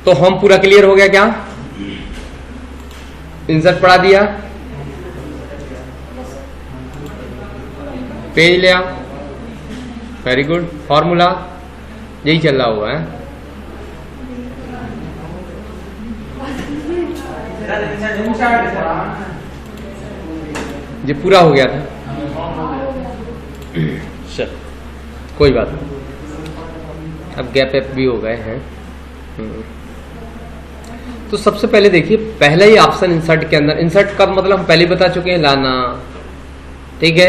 तो होम पूरा क्लियर हो गया क्या? इंसर्ट पढ़ा दिया, पेज ले आओ, वेरी गुड। फॉर्मूला यही चल रहा हुआ है। ये पूरा हो गया था। चल कोई बात नहीं, अब गैप एप भी हो गए हैं। तो सबसे पहले देखिए, पहला ही ऑप्शन इंसर्ट के अंदर, इंसर्ट का मतलब हम पहले बता चुके हैं, लाना। ठीक है,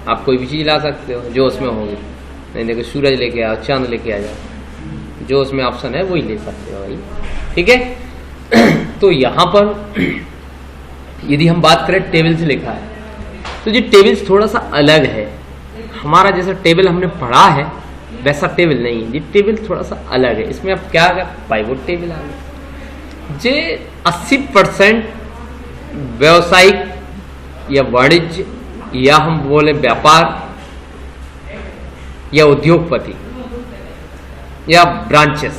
आप कोई भी चीज ला सकते हो जो उसमें होगी। नहीं देखो, सूरज लेके आओ, चांद लेके आ जाओ, जो उसमें ऑप्शन है वही ले सकते हो भाई। ठीक है। तो यहां पर यदि हम बात करें टेबल से लिखा है, तो ये टेबल्स थोड़ा सा अलग है। हमारा जैसा टेबल हमने पढ़ा है वैसा टेबल नहीं है, ये टेबल थोड़ा सा अलग है। इसमें अब क्या है, पाइवोट टेबल आ गया। जे 80% व्यवसायिक या वाणिज्य या हम बोले व्यापार या उद्योगपति या ब्रांचेस,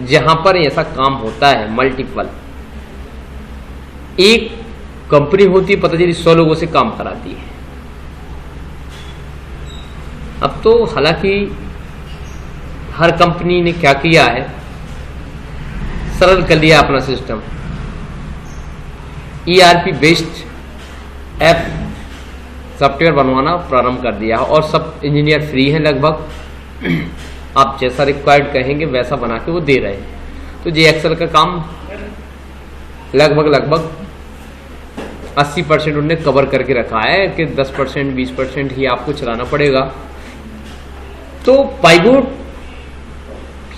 जहां पर ऐसा काम होता है मल्टीपल, एक कंपनी होती है पतंजलि 100 लोगों से काम कराती है। अब तो हालांकि हर कंपनी ने क्या किया है, सरल कर लिया अपना system, ERP based app software बनवाना प्रारंभ कर दिया है, और सब इंजीनियर फ्री हैं लगभग। आप जैसा रिक्वायर्ड कहेंगे वैसा बना के वो दे रहे हैं। तो जे एक्सेल का काम लगभग 80% उन्होंने कवर करके रखा है कि 10% 20% ही आपको चलाना पड़ेगा। तो पाइवोट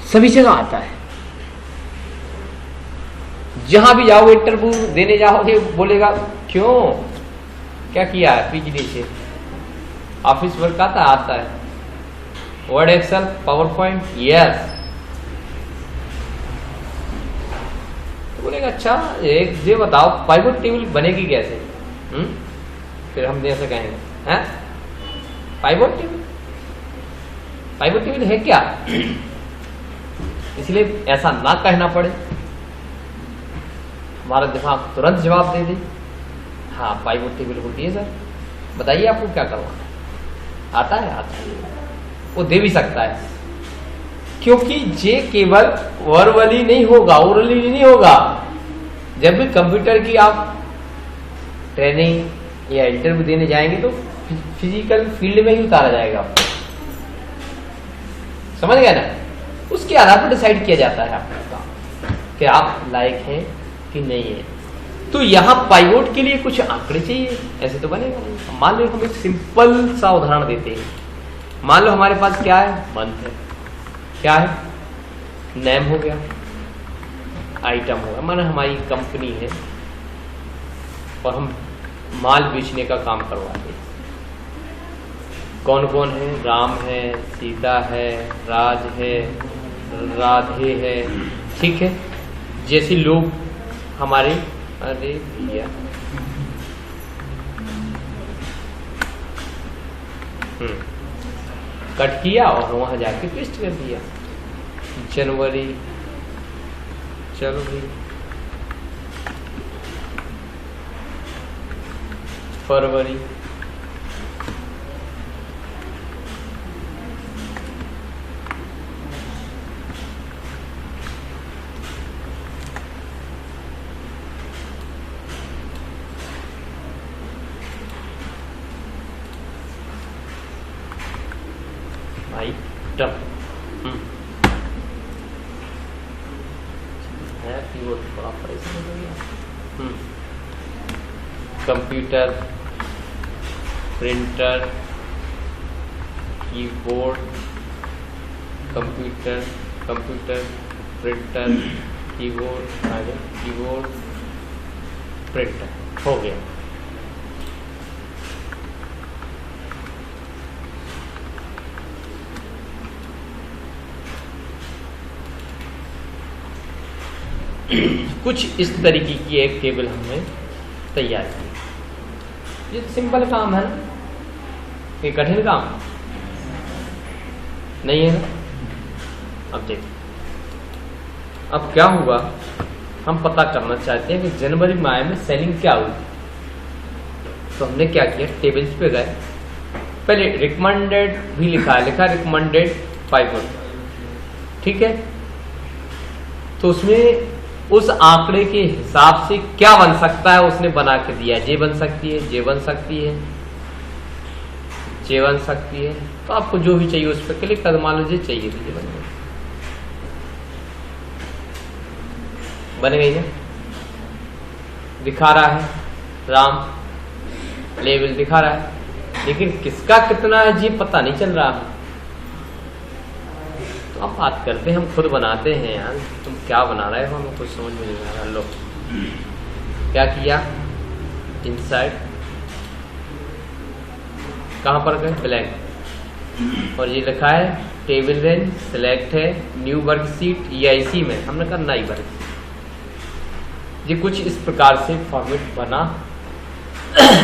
सभी जगह आता है। जहां भी जाओ, इंटरव्यू देने जाओगे, बोलेगा क्यों, क्या किया है पिछले से, ऑफिस वर्क आता है, Word, Excel, PowerPoint, yes. बोलेगा अच्छा एक ये बताओ पाइवोट टेबल बनेगी कैसे? फिर हम ऐसे कहेंगे, हैं पाइवोट टेबल है क्या? इसलिए ऐसा ना कहना पड़े, हमारा दिमाग तुरंत जवाब दे दे, हाँ पाइवोट टेबल होती है सर, बताइए आपको क्या करवाना है। आता है, वो दे भी सकता है, क्योंकि जे केवल वर्बली नहीं होगा, ओरली नहीं होगा। जब भी कंप्यूटर की आप ट्रेनिंग या इंटरव्यू देने जाएंगे तो फिजिकल फील्ड में ही उतारा जाएगा आपको, समझ गया ना? उसके आधार पर डिसाइड किया जाता है आपका कि आप लायक हैं कि नहीं है। तो यहां पाइवोट के लिए कुछ आंकड़े चाहिए, ऐसे तो बनेगा नहीं। मान लो हम एक सिंपल सा उदाहरण देते हैं। मान लो हमारे पास क्या है, मंथ है, क्या है, नेम हो गया, आइटम हो गया, माने हमारी कंपनी है और हम माल बेचने का काम करवाते हैं। कौन कौन है, राम है, सीता है, राज है, राधे है, ठीक है। जैसे लोग हमारे, अरे भैया कट किया और वहां जाके पेस्ट कर दिया। जनवरी, चलो भाई, फरवरी, item, computer, printer, keyboard, computer, printer, keyboard, printer, हो गया। कुछ इस तरीके की एक टेबल हमने तैयार की। ये सिंपल काम है ना, ये कठिन काम नहीं है ना। अब देखिए अब क्या हुआ, हम पता करना चाहते हैं कि जनवरी माह में सेलिंग क्या हुई। तो हमने क्या किया, टेबल्स पे गए, पहले रिकमेंडेड भी लिखा रिकमेंडेड 500, ठीक है। तो उसमें उस आंकड़े के हिसाब से क्या बन सकता है उसने बना के दिया, जे बन सकती है, जे बन सकती है, जे बन सकती है। तो आपको जो भी चाहिए उस पर क्लिक कर, मान लो जे चाहिए तो जे बन गई, बन गई ना, दिखा रहा है राम, लेवल दिखा रहा है, लेकिन किसका कितना है जी पता नहीं चल रहा है। तो अब बात करते हैं, हम खुद बनाते हैं यार, तुम क्या बना रहे हो हमें कुछ समझ में नहीं आ रहा। लो क्या किया, इनसाइड कहां पर गए, ब्लैंक, और ये लिखा है टेबल रेंज, सिलेक्ट है न्यू वर्कशीट EIC में, हमने कहा नई वर्कशीट। ये कुछ इस प्रकार से फॉर्मेट बना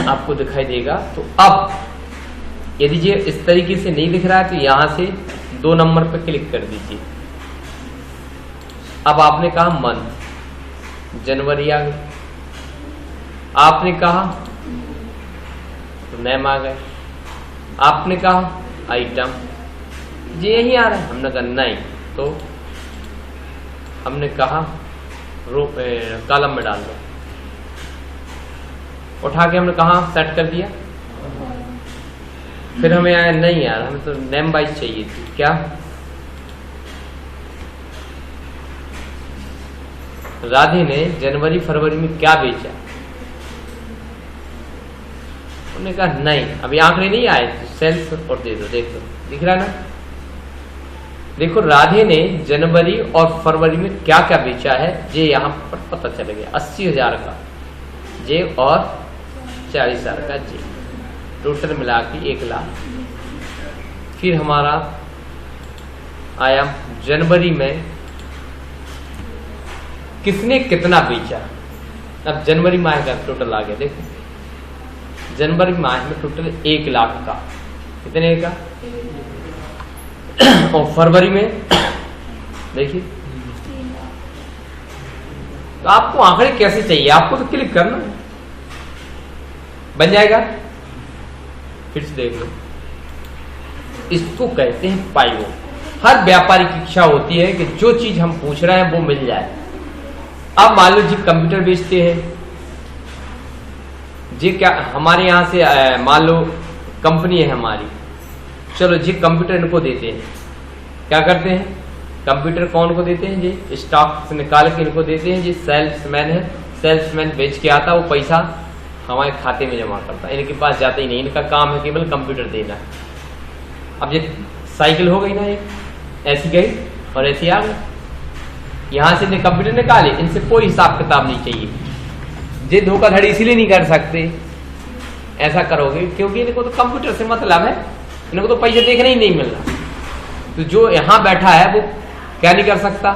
आपको दिखाई देगा। तो अब यदि ये इस तरीके से नहीं दिख रहा है तो यहां से 2 नंबर पर क्लिक कर दीजिए। अब आपने कहा मंथ, जनवरी आ गई, आपने कहा नेम आ गए, आपने कहा आइटम, ये यही आ रहा है, हमने कहा नहीं, तो हमने कहा रो कॉलम में डाल दो, उठा के हमने कहा सेट कर दिया। फिर हमें आया नहीं यार, हमें तो नेम वाइज चाहिए थी, क्या राधे ने जनवरी फरवरी में क्या बेचा, उन्होंने कहा नहीं, अभी आंकड़े नहीं आए, तो सेल्स और दे दो, देख लो दिख रहा है ना। देखो राधे ने जनवरी और फरवरी में क्या क्या बेचा है, ये यहाँ पर पता चल गया, 80,000 का जे और 40,000 का जे, टोटल मिला के 1 लाख। फिर हमारा आया जनवरी में किसने कितना बेचा। अब जनवरी माह का टोटल आ गया, देखो जनवरी माह में टोटल 1 लाख का, कितने का, और फरवरी में देखिए। तो आपको आंकड़े कैसे चाहिए, आपको तो क्लिक करना, बन जाएगा। फिर से देख लो, इसको कहते हैं पाइवो। हर व्यापारी की इच्छा होती है कि जो चीज हम पूछ रहे हैं वो मिल जाए। अब मान लो जी कंप्यूटर बेचते हैं जी, क्या हमारे यहां से मान लो कंपनी है हमारी, चलो जी कंप्यूटर इनको देते हैं, क्या करते हैं कंप्यूटर कौन को देते हैं जी, स्टॉक से निकाल के इनको देते हैं जी, सेल्समैन है, सेल्समैन बेच के आता, वो पैसा हमारे खाते में जमा करता है, इनके पास जाता ही नहीं, इनका काम है केवल कंप्यूटर देना। अब ये साइकिल हो गई ना, एक ऐसी गई और ऐसी आ गई, यहां से कंप्यूटर निकाले, इनसे कोई हिसाब किताब नहीं चाहिए। ये धोखाधड़ी इसीलिए नहीं कर सकते, ऐसा करोगे क्योंकि इनको तो कंप्यूटर से मतलब है, इनको तो पैसे देखने ही नहीं मिल रहा। तो जो यहाँ बैठा है वो क्या नहीं कर सकता,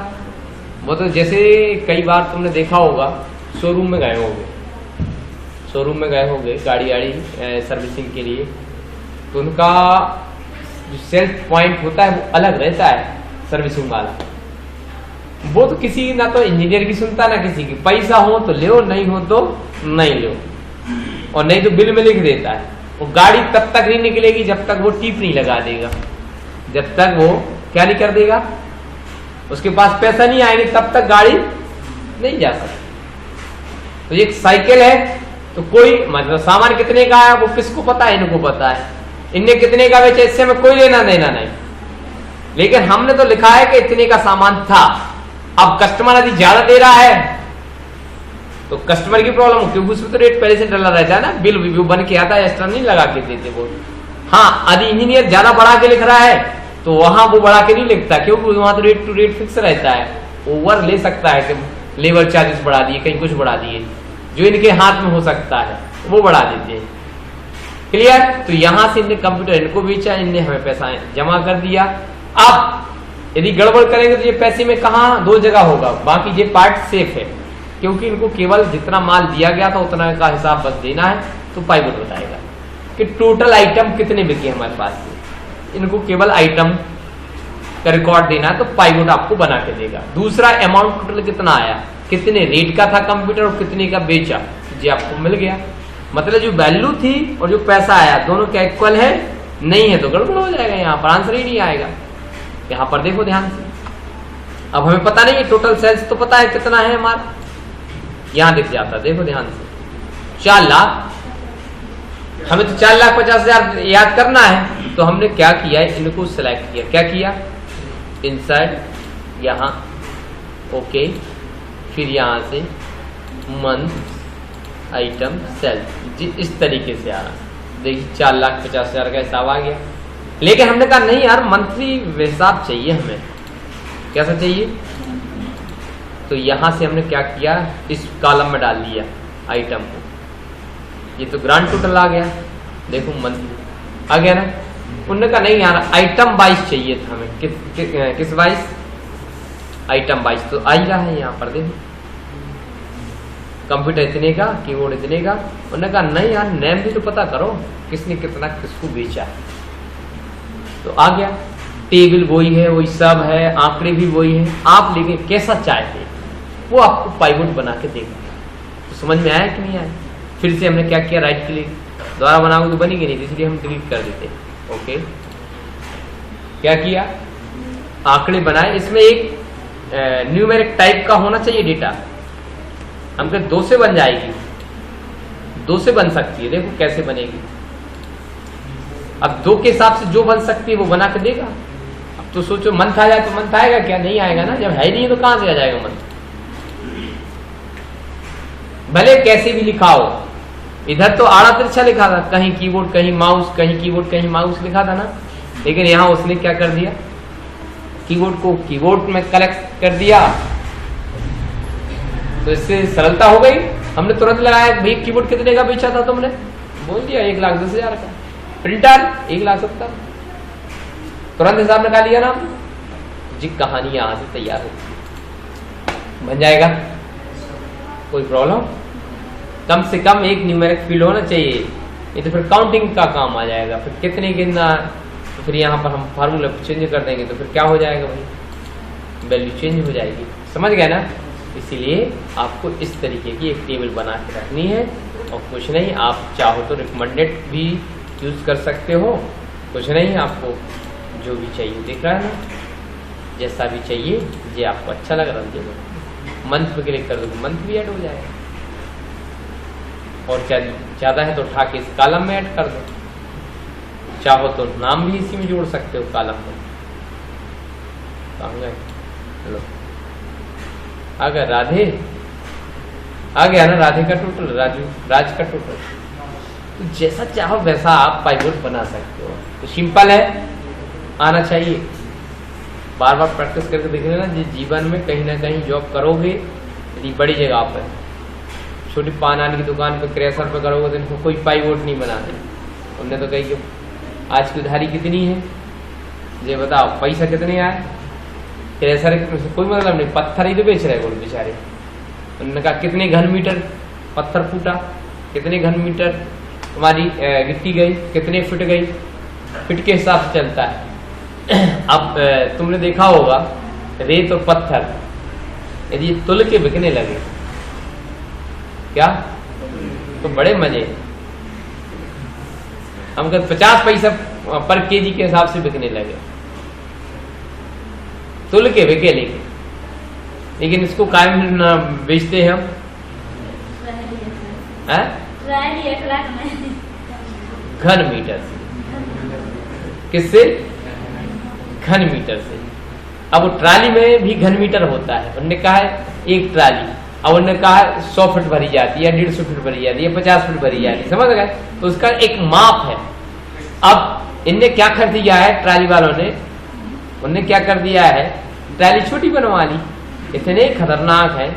वो तो जैसे कई बार तुमने देखा होगा, शोरूम में गए होगे, शोरूम में गए होगे गाड़ी सर्विसिंग के लिए, तो उनका जो सेल्फ पॉइंट होता है वो अलग रहता है, सर्विसिंग वाला। वो तो किसी ना तो इंजीनियर की सुनता ना किसी की, पैसा हो तो ले, नहीं हो तो नहीं लो, और नहीं तो बिल में लिख देता है। वो गाड़ी तब तक नहीं निकलेगी जब तक वो टीप नहीं लगा देगा, जब तक वो क्या नहीं कर देगा, उसके पास पैसा नहीं आएंगे तब तक गाड़ी नहीं जा सकती। तो एक साइकिल है, तो कोई मतलब सामान कितने का है वो किसको पता है, इनको पता है, इनने कितने का बेचा, इससे हमें कोई लेना देना नहीं, लेकिन हमने तो लिखा है कि इतने का सामान था। अब कस्टमर यदि ज्यादा दे रहा है तो कस्टमर की प्रॉब्लम हो, क्योंकि उसमें तो रेट पहले से डला रहता है ना, बिल रिव्यू बन के आता है, एक्स्ट्रा नहीं लगा के देते वो। हाँ, यदि इंजीनियर ज्यादा बढ़ा के लिख रहा है तो वहां वो बढ़ा के नहीं लिखता, क्योंकि वहां तो रेट टू रेट फिक्स रहता है। ओवर ले सकता है कि लेबर चार्जेस बढ़ा दिए, कहीं कुछ बढ़ा दिए, जो इनके हाथ में हो सकता है वो बढ़ा देते हैं। क्लियर। तो यहां से इनने कंप्यूटर इनको बेचा, इनने हमें पैसा जमा कर दिया। अब यदि गड़बड़ करेंगे तो ये पैसे में कहाँ, 2 जगह होगा, बाकी ये पार्ट सेफ है, क्योंकि इनको केवल जितना माल दिया गया था उतना का हिसाब बस देना है। तो पाइवट बताएगा कि टोटल आइटम कितने बिके हमारे पास से, इनको केवल आइटम का रिकॉर्ड देना है तो पाइवोट आपको बना के देगा। दूसरा, अमाउंट टोटल कितना आया, कितने रेट का था कंप्यूटर और कितने का बेचा, जी आपको मिल गया। मतलब जो वैल्यू थी और जो पैसा आया दोनों क्या इक्वल है, नहीं है तो गड़बड़ हो जाएगा, यहाँ पर आंसर ही नहीं आएगा। यहाँ पर देखो ध्यान से, अब हमें पता नहीं है टोटल सेल्स तो पता है कितना है हमारा, यहां दिख जाता, देखो ध्यान से 4 लाख, हमें तो 4,50,000 याद करना है, तो हमने क्या किया, इनको सिलेक्ट किया, क्या किया, इंसर्ट यहां, ओके, फिर यहां से मंथ आइटम सेल, जी इस तरीके से आ रहा, देखिए 4,50,000 का हिसाब आ गया। लेकिन हमने कहा नहीं यार, मंथली हिसाब चाहिए हमें, कैसा चाहिए, तो यहां से हमने क्या किया, इस कॉलम में डाल दिया आइटम को, ये तो ग्रांड टोटल आ गया, देखो मंथली आ गया ना। उन्होंने कहा नहीं यार, आइटम वाइज चाहिए था हमें, किस वाइज, आइटम वाइज, तो आ ही रहा है यहाँ पर देखो, कंप्यूटर इतने का, कीबोर्ड इतने का। उन्होंने कहा नहीं यार, नेम भी तो पता करो, किसने कितना किसको बेचा, तो आ गया। टेबल वही है, वही सब है, आंकड़े भी वही है, आप लेकिन कैसा चाहते वो आपको पाइवोट बना के देगा। तो समझ में आया कि नहीं आया। फिर से हमने क्या किया, राइट क्लिक, दोबारा बनाओगे तो बनेगी नहीं, इसलिए हम डिलीट कर देते, ओके। क्या किया, आंकड़े बनाए, इसमें एक न्यूमेरिक टाइप का होना चाहिए डेटा, हम कहते 2 से बन जाएगी, 2 से बन सकती है, देखो कैसे बनेगी। अब 2 के हिसाब से जो बन सकती है वो बना के देगा। अब तो सोचो मंथ आ जाए तो मंथ आएगा क्या, नहीं आएगा ना, जब है नहीं तो कहां से आ जाएगा मंथ। भले कैसे भी लिखा हो, इधर तो आड़ा तिरछा लिखा था, कहीं कीबोर्ड कहीं माउस, कहीं कीबोर्ड कहीं माउस लिखा था ना, लेकिन यहां उसने क्या कर दिया, कीबोर्ड को कीबोर्ड में कलेक्ट कर दिया, तो इससे सरलता हो गई। हमने तुरंत लगाया भाई कीबोर्ड कितने का बेचा था तुमने, बोल दिया 1,10,000 का, प्रिंटर 1,70,000, तुरंत हिसाब निकाल लिया ना जी, कहानी यहां से तैयार हो बन जाएगा। कोई प्रॉब्लम, कम से कम एक न्यूमेरिक फील्ड होना चाहिए, ये तो फिर काउंटिंग का काम आ जाएगा, फिर कितने गिनना, तो फिर यहाँ पर हम फार्मूला चेंज कर देंगे तो फिर क्या हो जाएगा भाई, वैल्यू चेंज हो जाएगी, समझ गए ना। इसीलिए आपको इस तरीके की एक टेबल बना के रखनी है, और कुछ नहीं, आप चाहो तो रिकमेंडेड भी यूज कर सकते हो, कुछ नहीं, आपको जो भी चाहिए दिख रहा है ना, जैसा भी चाहिए, ये आपको अच्छा लग रहा है, मंथ पे क्लिक कर दो, मंथ भी ऐड हो जाएगा, और ज़्यादा है तो उठा के इस कॉलम में ऐड कर दो, चाहो तो नाम भी इसी में जोड़ सकते हो कॉलम में। हेलो, आ गया राधे, आ गया ना राधे का टोटल, राज का टोटल, तो जैसा चाहो वैसा आप पाइवोट बना सकते हो। तो सिंपल है, आना चाहिए, बार बार प्रैक्टिस करके देख लेना, जीवन में कहीं ना कहीं जॉब करोगे, यदि बड़ी जगह पर छोटी पान की दुकान पे क्रेशर पे करोगे तो इनको कोई पाइवोट नहीं बनाते। उनने तो कही कि आज की उधारी कितनी है, ये बताओ, पैसा कितने आए, क्रेशर कोई मतलब नहीं, पत्थर ही तो बेच रहे बोल बेचारे। उन्होंने कहा कितने घन मीटर पत्थर फूटा, कितने घन मीटर तुम्हारी गिट्टी गई, कितने फिट गई, फिट के हिसाब से चलता है। अब तुमने देखा होगा रेत और पत्थर यदि तुल के बिकने लगे क्या, तो बड़े मजे, हम कहते 50 पैसा पर केजी के हिसाब से बिकने लगे, तुल के बिके, लेकिन इसको कायम बेचते हैं हम, घन मीटर से, किससे, घन मीटर से। अब वो ट्राली में भी घन मीटर होता है, उन्होंने कहा है एक ट्राली, अब उन्होंने कहा 100 फीट भरी जाती है, 150 फीट भरी जाती है, 50 फीट भरी जाती है, समझ गए, तो उसका एक माप है। अब इनने क्या कर दिया है, ट्राली वालों ने, उनने क्या कर दिया है, ट्राली छोटी बनवा ली, इतने खतरनाक है,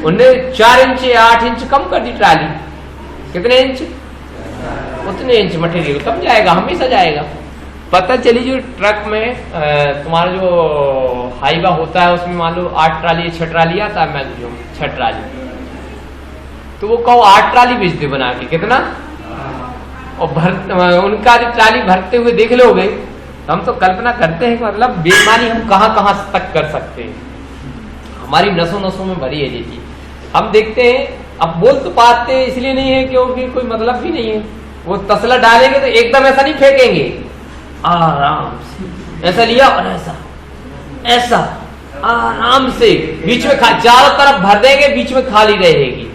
उनने 4 इंच या 8 इंच कम कर दी ट्राली, कितने इंच, उतने इंच मटेरियल कम जाएगा, हमेशा जाएगा। पता चली जो ट्रक में तुम्हारा जो हाईवा होता है उसमें मान लो 8 ट्राली 6 ट्राली आता है, मैक्सिमम 6 ट्राली, तो वो कहो 8 ट्राली बेच दे बना के, कितना, और उनका ट्राली भरते हुए देख लोगे हम तो कल्पना करते हैं कि मतलब बेईमानी हम कहाँ कहाँ तक कर सकते हैं, हमारी नसों नसों में भरी है ये चीज। हम देखते हैं, अब बोल तो पाते इसलिए नहीं है क्योंकि कोई मतलब भी नहीं है। वो तसला डालेंगे तो एकदम ऐसा नहीं फेंकेंगे, आराम से ऐसा लिया और ऐसा ऐसा आराम से बीच में चारों तरफ भर देंगे, बीच में खाली रहेगी।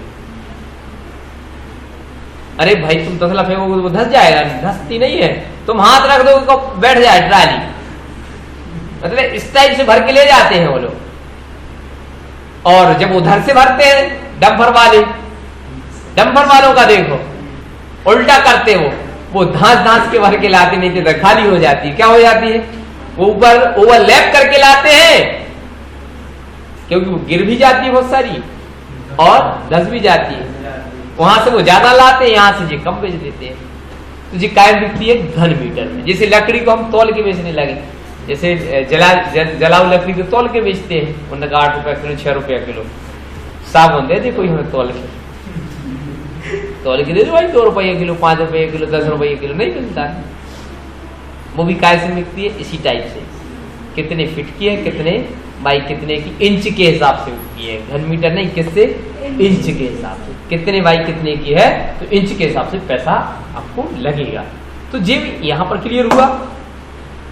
अरे भाई तुम तसला फेंकोगे तो वो धस जाएगा, धसती नहीं है। तुम हाथ रख दो तो बैठ जाए ट्राली, मतलब इस टाइप से भर के ले जाते हैं वो लोग। और जब उधर से भरते हैं डंपर वालों का देखो उल्टा करते वो धांस के भर के लाते, नहीं तो खाली हो जाती है। क्या हो जाती है, वो ऊपर ओवरलैप करके लाते हैं, क्योंकि वो गिर भी जाती है बहुत सारी और धस भी जाती है। वहां से वो ज्यादा लाते हैं, यहां से ये कम बेच देते हैं। तो जी कायम बिकती है घन मीटर में। जैसे लकड़ी को हम तौल के बेचने लगे, जैसे जलाऊ लकड़ी को तौल के बेचते हैं, उनका 8 रुपया किलो 6 रुपया किलो। साबुन दे दे कोई हमें तौल के दे दो भाई 2 रुपये किलो 5 रुपये किलो 10 रुपये किलो, नहीं मिलता है। वो भी काय से बिकती है, इसी टाइप से, कितने फिट की है, कितने बाई कितने की, इंच के हिसाब से बिकती है। घन मीटर नहीं, किससे, इंच के हिसाब से। कितने बाई कितने की है तो इंच के हिसाब से पैसा आपको लगेगा। तो ये यहां पर क्लियर हुआ,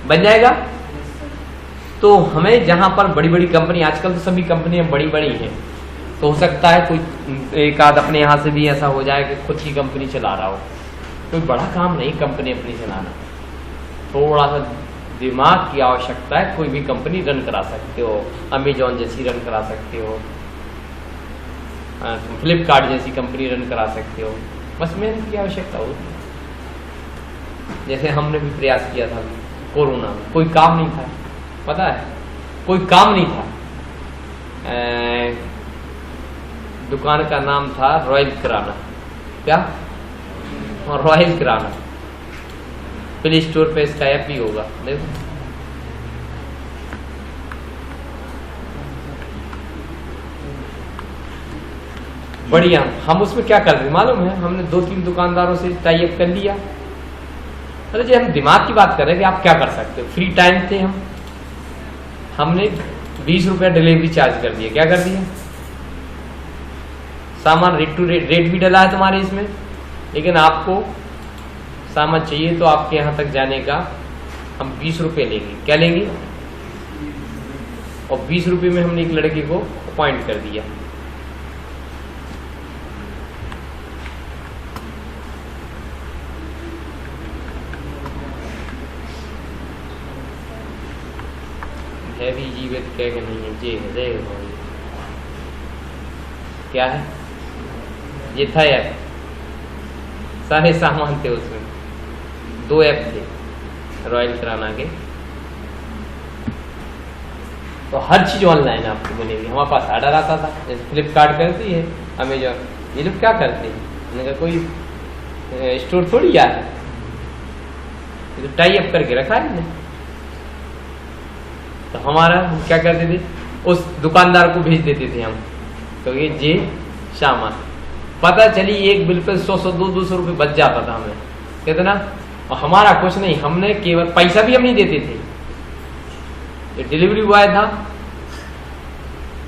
बन जाएगा। तो हमें जहां पर बड़ी बड़ी कंपनी, आजकल तो सभी कंपनियां बड़ी बड़ी हैं, तो हो सकता है कोई एक आध अपने यहाँ से भी ऐसा हो जाए कि खुद की कंपनी चला रहा हो। कोई बड़ा काम नहीं कंपनी अपनी चलाना, थोड़ा सा दिमाग की आवश्यकता है। कोई भी कंपनी रन करा सकते हो, अमेजॉन जैसी रन करा सकते हो, फ्लिपकार्ट जैसी कंपनी रन करा सकते हो, बस मेहनत की आवश्यकता होती है। जैसे हमने भी प्रयास किया था कोरोना में, कोई काम नहीं था, पता है कोई काम नहीं था। दुकान का नाम था रॉयल किराना। क्या, रॉयल किराना। प्ले स्टोर पे इसका ऐप भी होगा, देखो। बढ़िया। हम उसमें क्या कर रहे मालूम है, हमने 2-3 दुकानदारों से टाई अप कर लिया। अरे जी हम दिमाग की बात कर रहे हैं कि आप क्या कर सकते हो। फ्री टाइम थे हमने 20 रुपया डिलीवरी चार्ज कर दिया। क्या कर दिया, सामान रेट टू रेट भी डला है तुम्हारे इसमें, लेकिन आपको सामान चाहिए तो आपके यहाँ तक जाने का हम 20 रुपये लेंगे। क्या लेंगे, और 20 रुपये में हमने एक लड़के को अपॉइंट कर दिया। है भी जीवित कह के नहीं है, जे है क्या है, ये था ऐप, सारे सामान थे उसमें। 2 ऐप थे रॉयल किराना के, तो हर चीज ऑनलाइन आपको मिलेगी। हमारे पास ऑर्डर आता था, जैसे फ्लिपकार्ट करती है, अमेजॉन, ये लोग क्या करते हैं, उनका कोई स्टोर थोड़ी यार, ये तो टाई अप करके रखा है। तो हमारा हम क्या करते थे, उस दुकानदार को भेज देते थे हम, तो ये जे सामान, पता चली एक बिल पे 100 200 रुपये बच जाता था हमें, कितना। और हमारा कुछ नहीं, हमने केवल पैसा भी हम नहीं देते थे। जो डिलीवरी बॉय था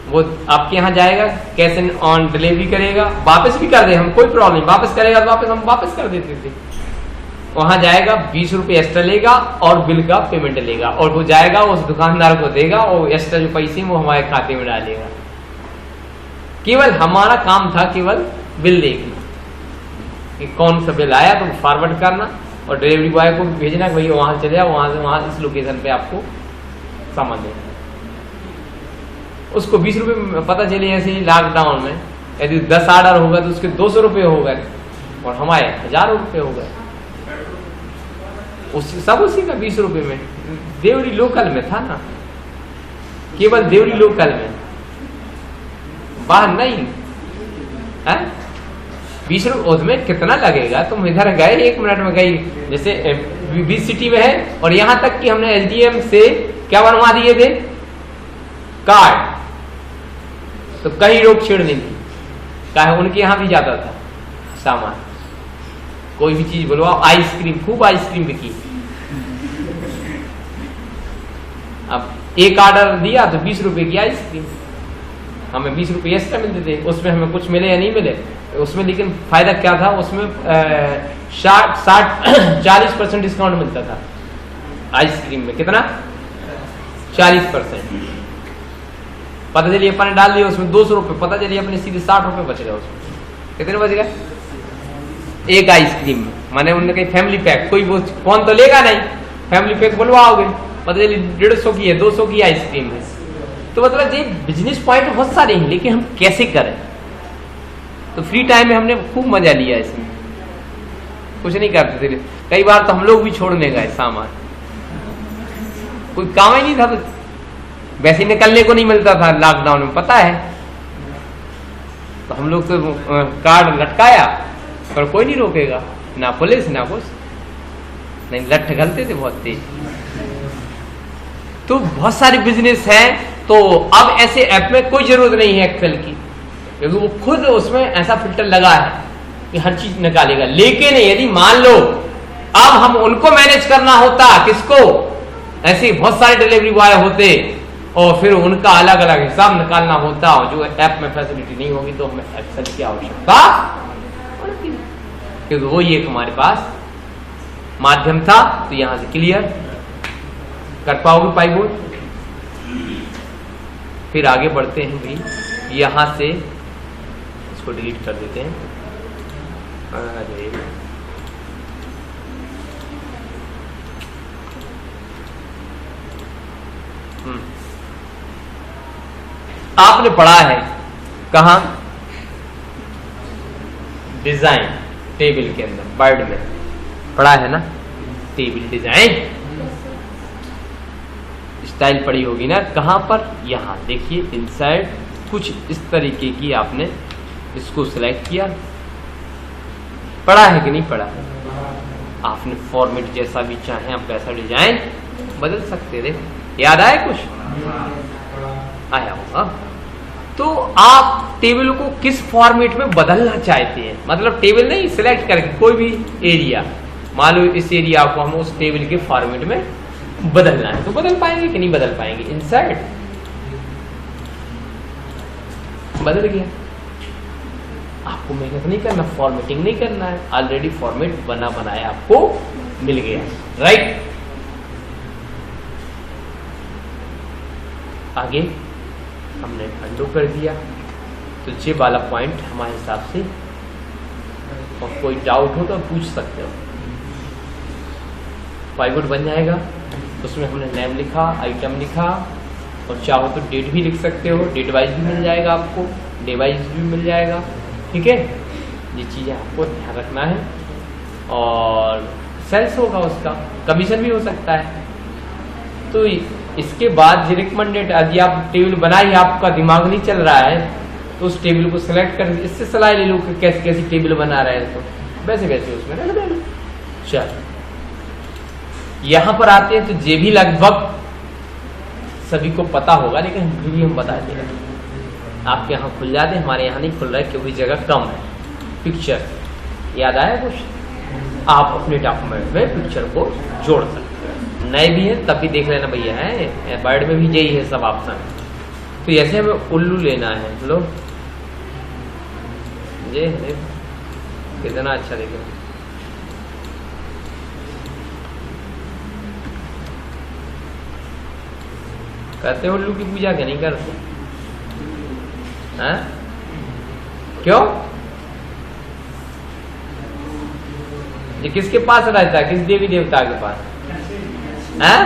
वो आपके यहाँ जाएगा, कैश ऑन डिलीवरी करेगा, वापस भी कर दे हम, कोई प्रॉब्लम नहीं, वापस करेगा तो वापस हम वापस कर देते थे। वहां जाएगा 20 रुपये एक्स्ट्रा लेगा और बिल का पेमेंट लेगा, और वो जाएगा उस दुकानदार को देगा, और एक्स्ट्रा जो पैसे वो हमारे खाते में डालेगा। केवल हमारा काम था केवल बिल देखना कि कौन सा बिल आया, तो फॉरवर्ड करना और डिलीवरी बॉय को भेजना कि भैया वहां चले जाओ, वहां से वहां इस लोकेशन पे आपको सामान देना। उसको 20 रुपये पता चले, ऐसे ही लॉकडाउन में यदि 10 ऑर्डर होगा तो उसके 200 रुपये हो गए, और हमारे 1000 रुपये हो गए। सब उसी का 20 रुपये में। देवरी लोकल में था ना, केवल देवरी लोकल में, बाहर नहीं है। 20 रुपये उसमें कितना लगेगा, तुम इधर गए 1 मिनट में गई, जैसे 20 सिटी में है, और यहां तक कि हमने एसडीएम से क्या बनवा दिए थे, कार्ड, तो कहीं रोक छेड़ नहीं थी, चाहे उनके यहां भी जाता था सामान, कोई भी चीज बोलो। आइसक्रीम, खूब आइसक्रीम बिकी, अब एक ऑर्डर दिया तो 20 रुपए की आइसक्रीम, हमें 20 रुपये एक्स्ट्रा मिलते थे, उसमें हमें कुछ मिले या नहीं मिले उसमें, लेकिन फायदा क्या था उसमें 40% डिस्काउंट मिलता था आइसक्रीम में। कितना? 40%। पता चलिए अपन ने डाल दिया उसमें 200 रुपये, पता चलिए अपने सीधे 60 रुपये बच गए उसमें। कितने बच गए? एक आइसक्रीम में। माने उन्होंने कही फैमिली पैक, कोई वो कौन तो लेगा नहीं, फैमिली पैक बुलवाओगे, पता चलिए 150 की है, 200 की आइसक्रीम है। तो मतलब ये बिजनेस पॉइंट बहुत सारे हैं, लेकिन हम कैसे करें। तो फ्री टाइम में हमने खूब मजा लिया इसमें, कुछ नहीं करते थे। कई बार तो हम लोग भी छोड़ने गए सामान, कोई काम ही नहीं था, तो वैसे निकलने को नहीं मिलता था लॉकडाउन में, पता है। तो हम लोग तो कार्ड लटकाया, पर कोई नहीं रोकेगा, ना पुलिस ना कुछ नहीं, लट गलते थे बहुत तेज। तो बहुत सारे बिजनेस हैं। तो अब ऐसे ऐप में कोई जरूरत नहीं है एक्सेल की, क्योंकि वो खुद उसमें ऐसा फिल्टर लगा है कि हर चीज निकालेगा। लेकिन यदि मान लो अब हम उनको मैनेज करना होता, किसको? ऐसे बहुत सारे डिलीवरी बॉय होते और फिर उनका अलग अलग हिसाब निकालना होता, और जो ऐप में फैसिलिटी नहीं होगी तो हमें एक्सेल की आवश्यकता पड़ती, क्योंकि वो ये हमारे पास माध्यम था। तो यहां से क्लियर कर पाओगे पाइवोट। फिर आगे बढ़ते हैं भाई, यहां से इसको डिलीट कर देते हैं। अरे आपने पढ़ा है कहां? डिजाइन टेबल के अंदर, वर्ड में पढ़ा है ना, टेबल डिजाइन स्टाइल पड़ी होगी ना। कहां पर? यहां देखिए, इनसाइड कुछ इस तरीके की आपने इसको सिलेक्ट किया, पढ़ा है कि नहीं पढ़ा है? आपने फॉर्मेट जैसा भी चाहे आप वैसा डिजाइन बदल सकते थे। याद आया? कुछ आया होगा। तो आप टेबल को किस फॉर्मेट में बदलना चाहते हैं, मतलब टेबल नहीं, सिलेक्ट करके कोई भी एरिया, मान लो इस एरिया को हम उस टेबल के फॉर्मेट में बदलना है, तो बदल पाएंगे कि नहीं बदल पाएंगे? इंसर्ट बदल गया, आपको मेहनत नहीं करना, फॉर्मेटिंग नहीं करना है, ऑलरेडी फॉर्मेट बना बनाया आपको मिल गया, राइट। आगे हमने अंडू कर दिया, तो ये वाला पॉइंट हमारे हिसाब से, और कोई डाउट हो तो पूछ सकते हो। पाइवट बन जाएगा, उसमें हमने नेम लिखा, आइटम लिखा, और चाहो तो डेट भी लिख सकते हो, डेट वाइज भी मिल जाएगा आपको, डे वाइज भी मिल जाएगा, ठीक है। ये चीज़ें आपको ध्यान रखना है। और सेल्स होगा, उसका कमीशन भी हो सकता है। तो इसके बाद रिकमेंडेड, यदि आप टेबल बनाई, आपका दिमाग नहीं चल रहा है, तो उस टेबल को सिलेक्ट कर, इससे सलाह ले लो कि कैसी कैसी टेबल बना रहे हैं, तो वैसे वैसे उसमें रख दे लो। चलो यहां पर आते हैं, तो ये भी लगभग सभी को पता होगा, लेकिन फिर भी हम बता देंगे। आपके यहाँ खुल जाते, हमारे यहाँ नहीं खुल रहा है क्योंकि जगह कम है। पिक्चर याद आया कुछ? आप अपने डॉक्यूमेंट में पिक्चर को जोड़ सकते हैं, नए भी है तब भी देख लेना भैया, है वर्ड में भी यही है सब ऑप्शन। तो ऐसे हमें उल्लू लेना है, लो ये कितना अच्छा देखो, करते हो उल्लू की पूजा क्या नहीं करते? हैं? क्यों? ये किसके पास रहता है, किस देवी देवता के पास? हैं?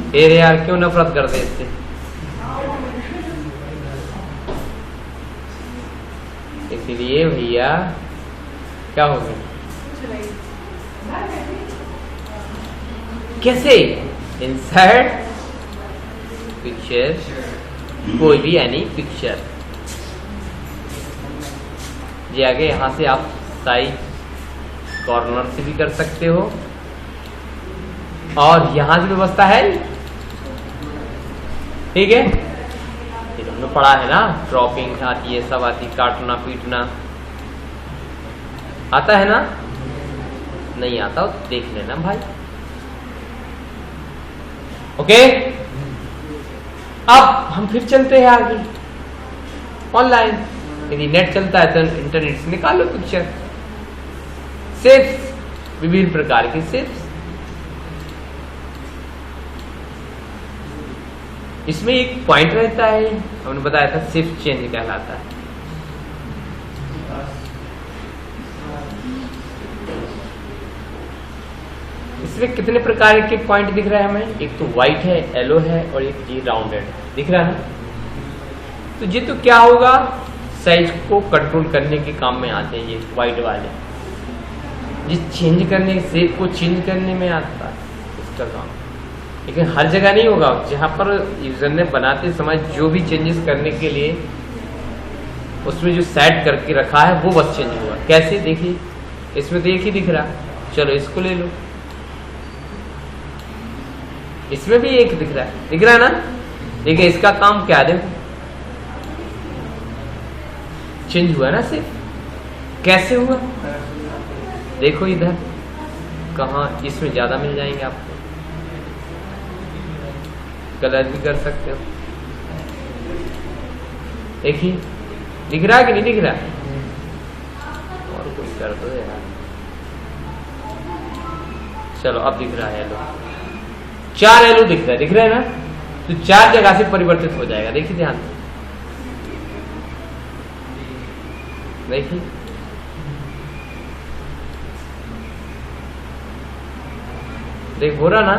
अरे यार क्यों नफरत करते इससे? इसलिए भैया क्या हो गया, कैसे इंसर्ट पिक्चर, कोई भी एनी पिक्चर, ये आगे यहां से आप साइड कॉर्नर से भी कर सकते हो, और यहां से व्यवस्था है, ठीक है। ये हमने पढ़ा है ना, ड्रॉपिंग आती है, सब आती, काटना पीटना आता है ना, नहीं आता तो देख लेना भाई, ओके। अब हम फिर चलते हैं आगे ऑनलाइन। यदि नेट चलता है तो इंटरनेट से निकालो पिक्चर। शेप्स, विभिन्न प्रकार के शेप्स। इसमें एक पॉइंट रहता है, हमने बताया था शेप चेंज कहलाता है। इसमें कितने प्रकार के पॉइंट दिख रहा है हमें? एक तो व्हाइट है, येलो है और एक ये राउंडेड दिख रहा है ना। तो ये तो क्या होगा, साइज को कंट्रोल करने के काम में आते हैं ये व्हाइट वाले। ये चेंज करने, शेप को चेंज करने में आता है इसका काम। लेकिन हर जगह नहीं होगा, जहां पर यूजर ने बनाते समय जो भी चेंजेस करने के लिए उसमें जो सेट करके रखा है वो बस चेंज हुआ। कैसे देखिए, इसमें तो एक ही दिख रहा, चलो इसको ले लो। इसमें भी एक दिख रहा है ना। देखिए इसका काम क्या है, देखो चेंज हुआ ना सिर्फ। कैसे हुआ देखो, इधर कहाँ इसमें ज्यादा मिल जाएंगे आपको, कलर भी कर सकते हो। देखिए दिख रहा है कि नहीं दिख रहा? और कोई कर दो यार। चलो अब दिख रहा है येलो, 4 येलो दिख रहा है ना। तो 4 जगह से परिवर्तित हो जाएगा। देखिए ध्यान से, देखिए देख हो रहा ना।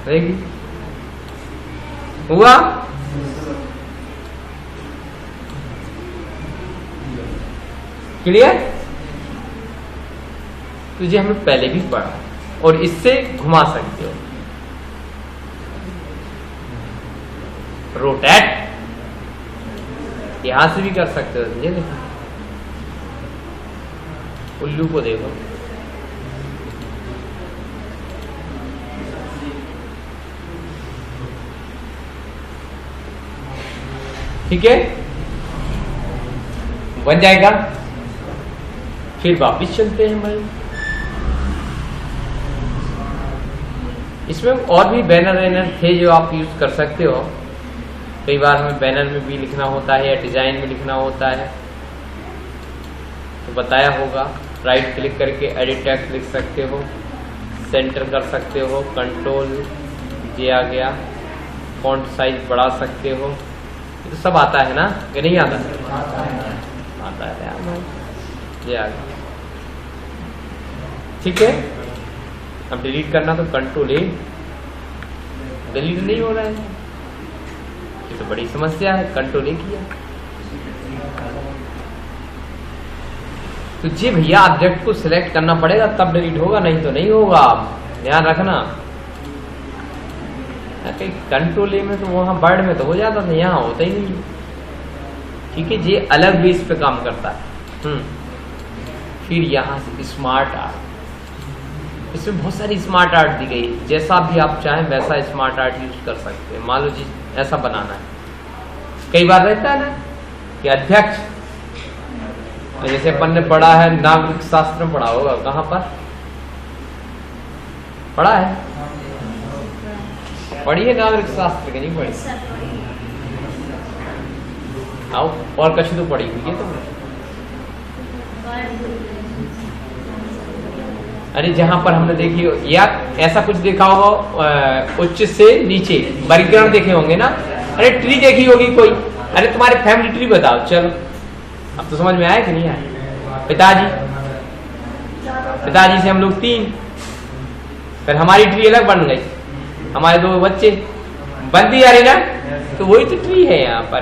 देखिए हुआ। क्लियर? तुझे हमने पहले भी पढ़ा और इससे घुमा सकते हो। रोटेट यहां से भी कर सकते हो। ये देखो उल्लू को देखो, ठीक है बन जाएगा। फिर वापिस चलते हैं भाई। इसमें और भी बैनर थे जो आप यूज कर सकते हो। कई बार हमें बैनर में भी लिखना होता है या डिजाइन में लिखना होता है, तो बताया होगा। राइट क्लिक करके एडिट टेक्स्ट लिख सकते हो, सेंटर कर सकते हो, कंट्रोल ये आ गया, फॉन्ट साइज बढ़ा सकते हो। ये तो सब आता है ना कि नहीं आता? आता है यार, ये आ गया। ठीक है, अब डिलीट करना तो कंट्रोल ए, डिलीट नहीं हो रहा है, ये तो बड़ी समस्या है। कंट्रोल ए किया तो जी भैया ऑब्जेक्ट को सिलेक्ट करना पड़ेगा तब डिलीट होगा, नहीं तो नहीं होगा। ध्यान रखना। कंट्रोल ए में तो वहां वर्ड में तो हो जाता था, यहाँ होता ही नहीं। ठीक है, ये अलग बेस पे काम करता है। फिर यहाँ से स्मार्ट आर्ट, इसमें बहुत सारी स्मार्ट आर्ट दी गई है। जैसा भी आप चाहें वैसा स्मार्ट आर्ट यूज कर सकते हैं। मान लो जी ऐसा बनाना है। कई बार रहता है ना कि अध्यक्ष, जैसे अपन ने पढ़ा है नागरिक शास्त्र में पढ़ा होगा, कहाँ पर पढ़ा है? पढ़ी है नागरिक शास्त्र के? नहीं पढ़ी? आओ और कछु तो पढ़ी हुई है तुमने। अरे जहां पर हमने देखी या ऐसा कुछ देखा होगा, उच्च से नीचे वर्गीकरण देखे होंगे ना। अरे ट्री देखी होगी कोई। अरे तुम्हारे फैमिली ट्री बताओ। चलो अब तो समझ में आया कि नहीं आया? पिताजी से हम लोग 3, फिर हमारी ट्री अलग बन गई, हमारे 2 बच्चे बनती जा रही ना, तो वही तो ट्री है। यहाँ पर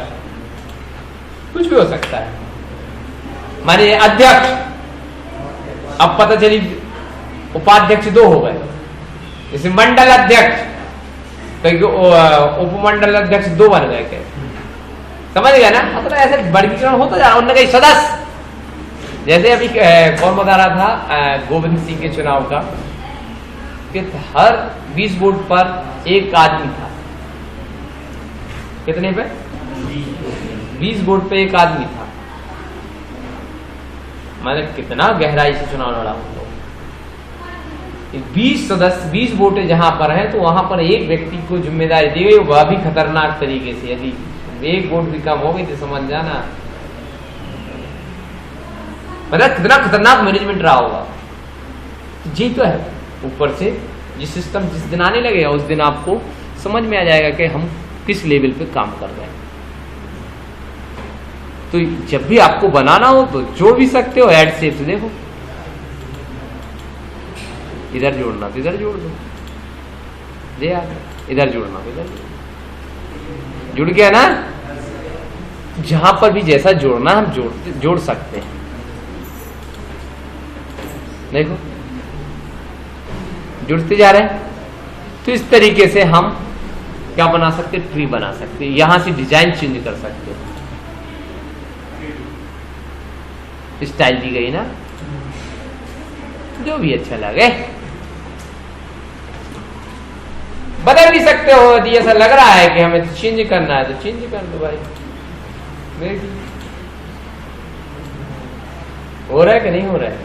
कुछ भी हो सकता है। माने अध्यक्ष, अब पता चली उपाध्यक्ष 2 हो गए। जैसे मंडल अध्यक्ष, उपमंडल अध्यक्ष 2 बन गए। क्या समझ गया ना? मतलब ऐसे वर्गीकरण होता जा रहा। उनने कही सदस्य, जैसे अभी कौन बता रहा था गोविंद सिंह के चुनाव का, कि हर 20 वोट पर एक आदमी था। कितने पे? 20 वोट पे एक आदमी था। मतलब कितना गहराई से चुनाव लड़ा। 20 सदस्य 20 वोटें जहां पर हैं तो वहां पर एक व्यक्ति को जिम्मेदारी दी गई, वह भी खतरनाक तरीके से। यदि एक वोट भी कम हो गई तो समझ जाना मतलब कितना खतरनाक मैनेजमेंट रहा होगा। जी तो है, ऊपर से ये सिस्टम जिस दिन आने लगेगा उस दिन आपको समझ में आ जाएगा कि हम किस लेवल पे काम कर रहे हैं। तो जब भी आपको बनाना हो तो जोड़ भी सकते हो, ऐड शेप से देखो, इधर जोड़ना तो इधर जोड़ दो, जे आ इधर जोड़ना तो इधर जुड़ गया ना। जहां पर भी जैसा जोड़ना हम जोड़ सकते हैं। देखो जुड़ते जा रहे हैं। तो इस तरीके से हम क्या बना सकते, ट्री बना सकते हैं। यहां से डिजाइन चेंज कर सकते हैं। स्टाइल दी गई ना, जो भी अच्छा लगे बदल भी सकते हो। यदि ऐसा लग रहा है कि हमें चेंज करना है तो चेंज कर दो भाई। हो रहा है कि नहीं हो रहा है?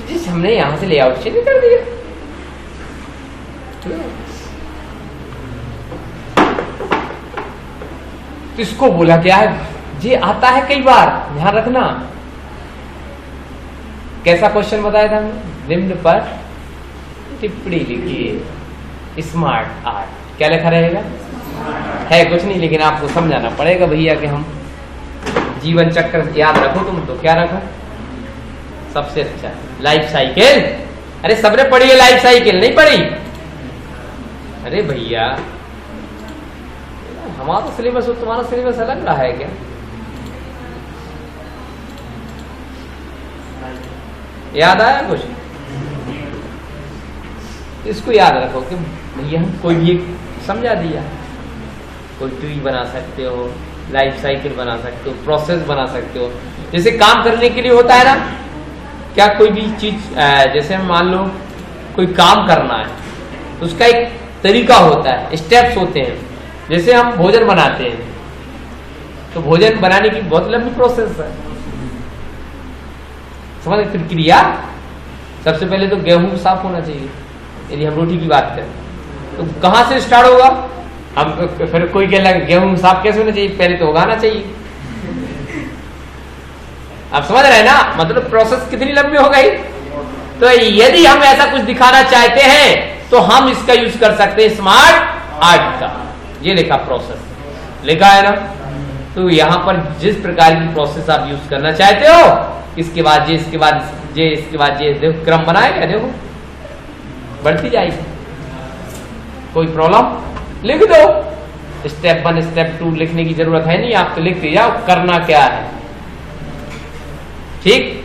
जिस हमने यहां से लेआउट चेंज कर दिया। तो इसको बोला क्या है, ये आता है कई बार, ध्यान रखना। कैसा क्वेश्चन बताया था हमने? निम्न पर टिप्पणी लिखिए, स्मार्ट आर्ट। क्या लिखा रहेगा? है कुछ नहीं, लेकिन आपको समझाना पड़ेगा भैया कि हम जीवन चक्र याद रखो। तुम तो क्या रखो सबसे अच्छा लाइफ साइकिल। अरे सबने पढ़ी है लाइफ साइकिल, नहीं पढ़ी? अरे भैया हमारा सिलेबस और तुम्हारा सिलेबस अलग रहा है क्या? याद आया कुछ? इसको याद रखो कि भैया हम कोई भी एक समझा दिया, कोई ट्री बना सकते हो, लाइफ साइकिल बना सकते हो, प्रोसेस बना सकते हो। जैसे काम करने के लिए होता है ना, क्या कोई भी चीज जैसे मान लो कोई काम करना है तो उसका एक तरीका होता है, स्टेप्स होते हैं। जैसे हम भोजन बनाते हैं तो भोजन बनाने की बहुत लंबी प्रोसेस है, समझ? प्रक्रिया सबसे पहले तो गेहूं साफ होना चाहिए। यदि हम रोटी की बात करें तो कहां से स्टार्ट होगा? हम फिर कोई कह लगा गेहूं साफ कैसे होना चाहिए? पहले तो उगाना चाहिए। आप समझ रहे हैं ना, मतलब प्रोसेस कितनी लंबी हो गई। तो यदि हम ऐसा कुछ दिखाना चाहते हैं तो हम इसका यूज कर सकते हैं, स्मार्ट आर्ट का। ये लिखा प्रोसेस, लिखा है ना। तो यहां पर जिस प्रकार की प्रोसेस आप यूज करना चाहते हो, इसके बाद ये, इसके बाद ये, इसके बाद ये, देखो क्रम बनाएगा, देखो बढ़ती जाएगी। कोई प्रॉब्लम? लिख दो। स्टेप 1 स्टेप 2 लिखने की जरूरत है नहीं, आप तो लिखते जाओ करना क्या है। ठीक।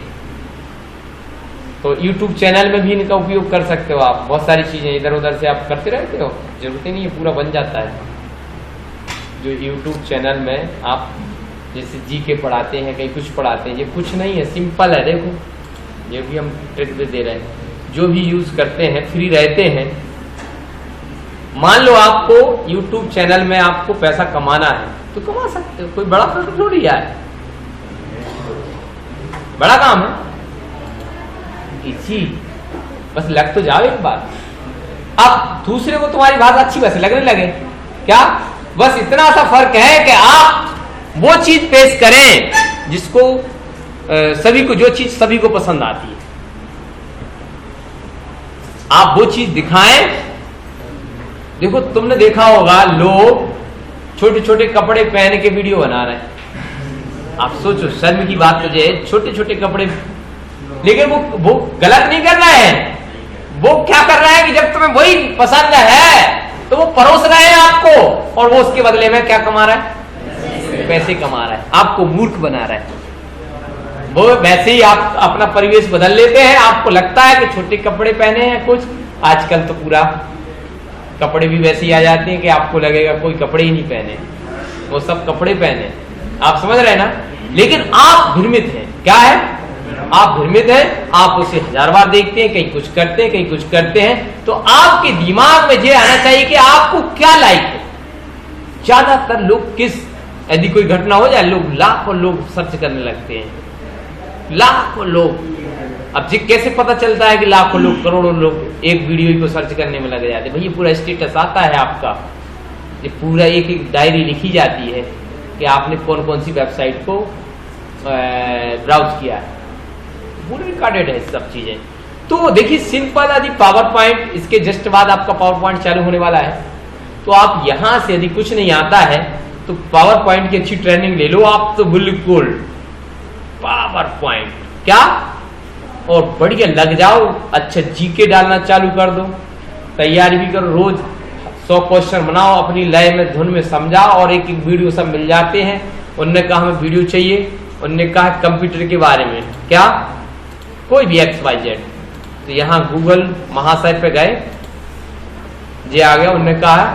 तो YouTube चैनल में भी इनका उपयोग कर सकते हो आप। बहुत सारी चीजें इधर उधर से आप करते रहते हो, जरूरत ही नहीं है, पूरा बन जाता है। जो YouTube चैनल में आप जैसे जीके पढ़ाते हैं, कहीं कुछ पढ़ाते हैं, ये कुछ नहीं है, सिंपल है। देखो ये भी हम ट्रिक दे रहे हैं, जो भी यूज करते हैं फ्री रहते हैं। मान लो आपको YouTube चैनल में आपको पैसा कमाना है तो कमा सकते हो, कोई बड़ा काम थोड़ी है, बड़ा काम है। इसी बस लग तो जाओ एक बार। अब दूसरे को तुम्हारी बात अच्छी वैसे लगने लगे क्या? बस इतना सा फर्क है कि आप वो चीज पेश करें जिसको सभी को, जो चीज सभी को पसंद आती है, आप वो चीज दिखाएं। देखो तुमने देखा होगा लोग छोटे छोटे कपड़े पहन के वीडियो बना रहे हैं। आप सोचो, शर्म की बात तो है, छोटे छोटे कपड़े, लेकिन वो गलत नहीं कर रहा है। वो क्या कर रहा है कि जब तुम्हें वही पसंद है तो वो परोस रहे हैं आपको, और वो उसके बदले में क्या कमा रहा है? पैसे कमा रहा है, आपको मूर्ख बना रहा है। वो वैसे ही आप अपना परिवेश बदल लेते हैं, आपको लगता है कि छोटे कपड़े पहने हैं कुछ। आजकल तो पूरा कपड़े भी वैसे ही आ जाते हैं कि आपको लगेगा कोई कपड़े ही नहीं पहने, वो सब कपड़े पहने। आप समझ रहे हैं ना? लेकिन आप भ्रमित हैं। क्या है? आप भ्रमित हैं। आप उसे 1000 बार देखते हैं, कहीं कुछ करते हैं, कहीं कुछ करते हैं। तो आपके दिमाग में ये आना चाहिए कि आपको क्या लाइक है। ज्यादातर लोग किस, यदि कोई घटना हो जाए, लोग लाखों लोग सर्च करने लगते हैं लाखों लोग। अब जी कैसे पता चलता है कि लाखों लोग, करोड़ों लोग एक वीडियो को सर्च करने में लगे जाते? भैया पूरा स्टेटस आता है आपका, ये पूरा एक एक डायरी लिखी जाती है कि आपने कौन कौन सी वेबसाइट को ब्राउज किया है, पूरा रिकॉर्डेड है सब चीजें। तो देखिए सिंपल यदि पावर पॉइंट, इसके जस्ट बाद आपका पावर पॉइंट चालू होने वाला है, तो आप यहां से यदि कुछ नहीं आता है तो पावर पॉइंट की अच्छी ट्रेनिंग ले लो आप, तो बिल्कुल पावर पॉइंट क्या, और बढ़िया लग जाओ। अच्छा जीके डालना चालू कर दो, तैयारी भी करो, रोज 100 क्वेश्चन बनाओ, अपनी लय में धुन में समझाओ, और एक एक वीडियो सब मिल जाते हैं। उनने कहा हमें वीडियो चाहिए, उनने कहा कंप्यूटर के बारे में, क्या कोई भी XYZ, तो यहाँ गूगल महाशय पे गए, ये आ गया, उनने कहा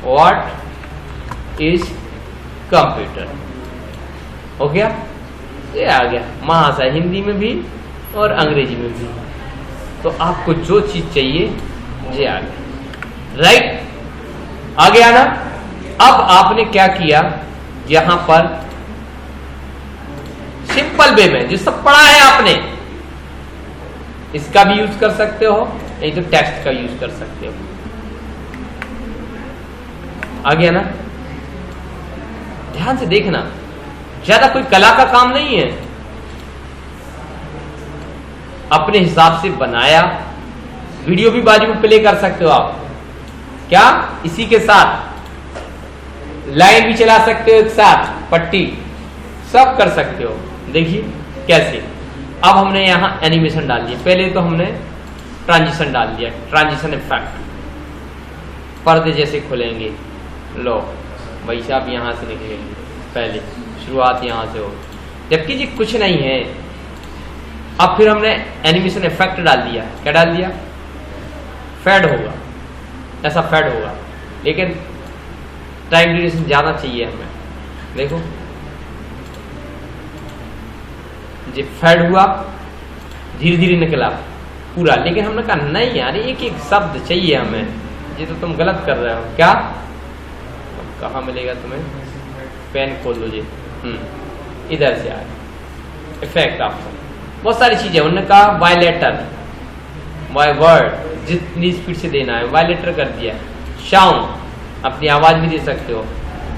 व्हाट इज कंप्यूटर, हो गया, ये आ गया महाशय, हिंदी में भी और अंग्रेजी में भी। तो आपको जो चीज चाहिए ये आ गया, राइट, आ गया ना। अब आपने क्या किया, यहां पर सिंपल वे में जो सब पढ़ा है आपने, इसका भी यूज कर सकते हो, नहीं तो टेक्स्ट का यूज कर सकते हो। आ गया ना, ध्यान से देखना, ज्यादा कोई कला का काम नहीं है, अपने हिसाब से बनाया। वीडियो भी बाजू में प्ले कर सकते हो आप, क्या इसी के साथ लाइन भी चला सकते हो, एक साथ पट्टी सब कर सकते हो। देखिए कैसे, अब हमने यहां एनिमेशन डाल दिया, पहले तो हमने ट्रांजिशन डाल दिया, ट्रांजिशन इफेक्ट, पर्दे जैसे खुलेंगे, लो भाई साहब यहां से निकलेंगे, पहले शुरुआत यहां से हो, जबकि ये कुछ नहीं है। अब फिर हमने एनिमेशन इफेक्ट डाल दिया, क्या डाल दिया, फेड होगा, ऐसा फेड होगा, लेकिन टाइम ड्यूरेशन ज्यादा चाहिए हमें। देखो ये फेड हुआ, धीरे धीरे निकला पूरा, लेकिन हमने कहा नहीं यार एक एक शब्द चाहिए हमें, ये तो तुम गलत कर रहे हो। क्या, अब कहाँ मिलेगा तुम्हें, पेन खोल लो जी, इधर से आए इफेक्ट ऑप्शन, बहुत सारी चीजें। उन्होंने कहा वायलेटर, बाय वर्ड जितनी स्पीड से देना है वायलेटर कर दिया। साउंड, अपनी आवाज भी दे सकते हो,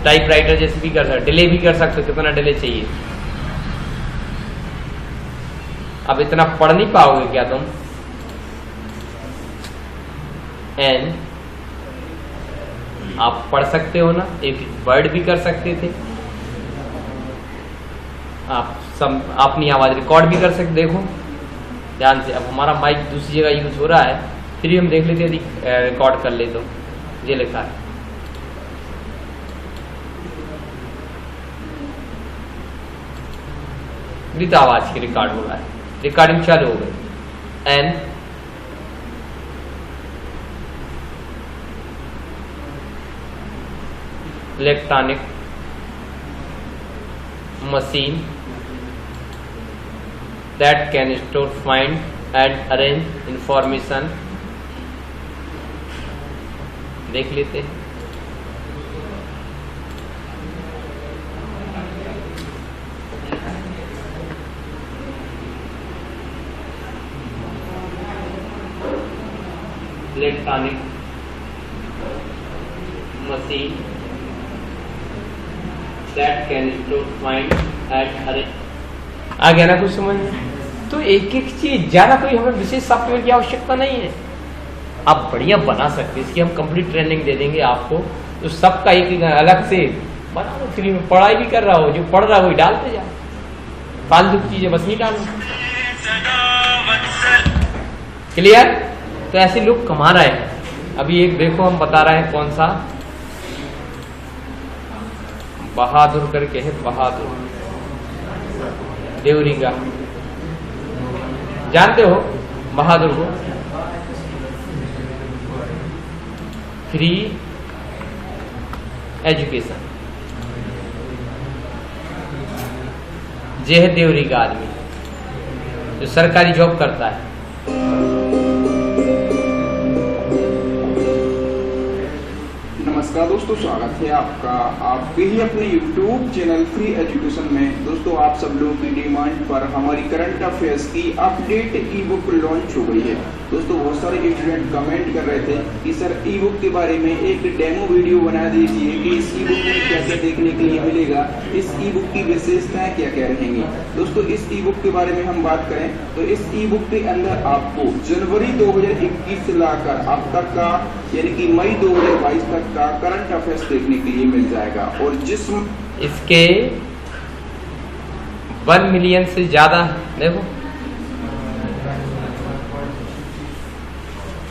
टाइपराइटर जैसे भी कर सकते हो, डिले भी कर सकते हो, कितना डिले चाहिए। अब इतना पढ़ नहीं पाओगे क्या तुम, एन आप पढ़ सकते हो ना, एक वर्ड भी कर सकते थे आप, सब अपनी आवाज रिकॉर्ड भी कर सकते। देखो ध्यान से, अब हमारा माइक दूसरी जगह यूज हो रहा है, फिर भी हम देख लेते यदि रिकॉर्ड कर ले तो ये लिखा है, विद आवाज की रिकॉर्ड हो रहा है, रिकॉर्डिंग चालू हो गई। An electronic machine that can store, find and arrange information, देख लेते हैं। Electronic machine that can store, find and arrange, आ गया ना कुछ समझ में। तो एक एक चीज, ज्यादा कोई हमें विशेष सॉफ्टवेयर की आवश्यकता नहीं है, आप बढ़िया बना सकते हैं। इसकी हम कंप्लीट ट्रेनिंग दे देंगे आपको, तो सबका एक एक अलग से बना लो, फ्री में। पढ़ाई भी कर रहा हो, जो पढ़ रहा हो वही डालते जाओ, फालतू की चीजें बस नहीं डालना। क्लियर, तो ऐसे लोग कमा रहे हैं। अभी एक देखो हम बता रहे हैं कौन सा, बहादुर करके है, बहादुर देवरिंगा, जानते हो बहादुर को, फ्री एजुकेशन, ये है देवरिंगा आदमी जो सरकारी जॉब करता है। नमस्कार दोस्तों, स्वागत है आपका आपके ही अपने YouTube चैनल फ्री एजुकेशन में। दोस्तों आप सब लोगों की डिमांड पर हमारी करंट अफेयर्स की अपडेट ई बुक लॉन्च हो गई है। दोस्तों बहुत सारे स्टूडेंट कमेंट कर रहे थे कि सर ई बुक के बारे में एक डेमो वीडियो बना दीजिए कि इस ई बुक में क्या क्या देखने के लिए मिलेगा, इस ई बुक की विशेषताएं क्या क्या रहेंगी। दोस्तों इस ई बुक के बारे में हम बात करें तो इस ई बुक के अंदर आपको जनवरी 2021 से लाकर अब तक का यानी कि मई 2022 तक का करंट अफेयर्स देखने के लिए मिल जाएगा। और जिसमें इसके 1 मिलियन से ज्यादा, देखो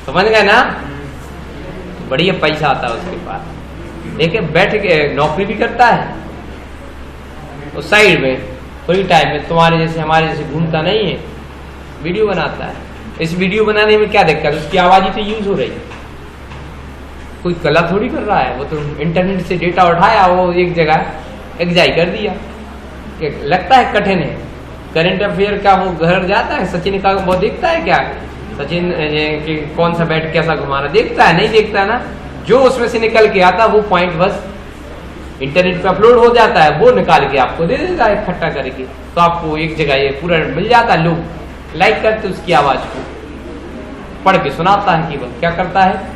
समझ गए ना, बढ़िया पैसा आता है उसके पास। देखिए बैठ के नौकरी भी करता है, उस साइड में फ्री टाइम में तुम्हारे जैसे हमारे जैसे घूमता नहीं है, वीडियो बनाता है। इस वीडियो बनाने में क्या दिक्कत है, उसकी आवाज ही तो यूज हो रही है, कोई कला थोड़ी कर रहा है। वो तो इंटरनेट से डेटा उठाया, वो एक जगह एग्जाई कर दिया। लगता है कठिन है करंट अफेयर का, वो घर जाता है सचिन का वो देखता है क्या, सचिन कि कौन सा बैट कैसा घुमाना देखता है, नहीं देखता है ना। जो उसमें से निकल के आता वो पॉइंट बस इंटरनेट पे अपलोड हो जाता है, वो निकाल के आपको दे देता है इकट्ठा करके, तो आपको एक जगह ये पूरा मिल जाता है। लोग लाइक करते उसकी आवाज को, पढ़ के सुनाता है कि वह क्या करता है,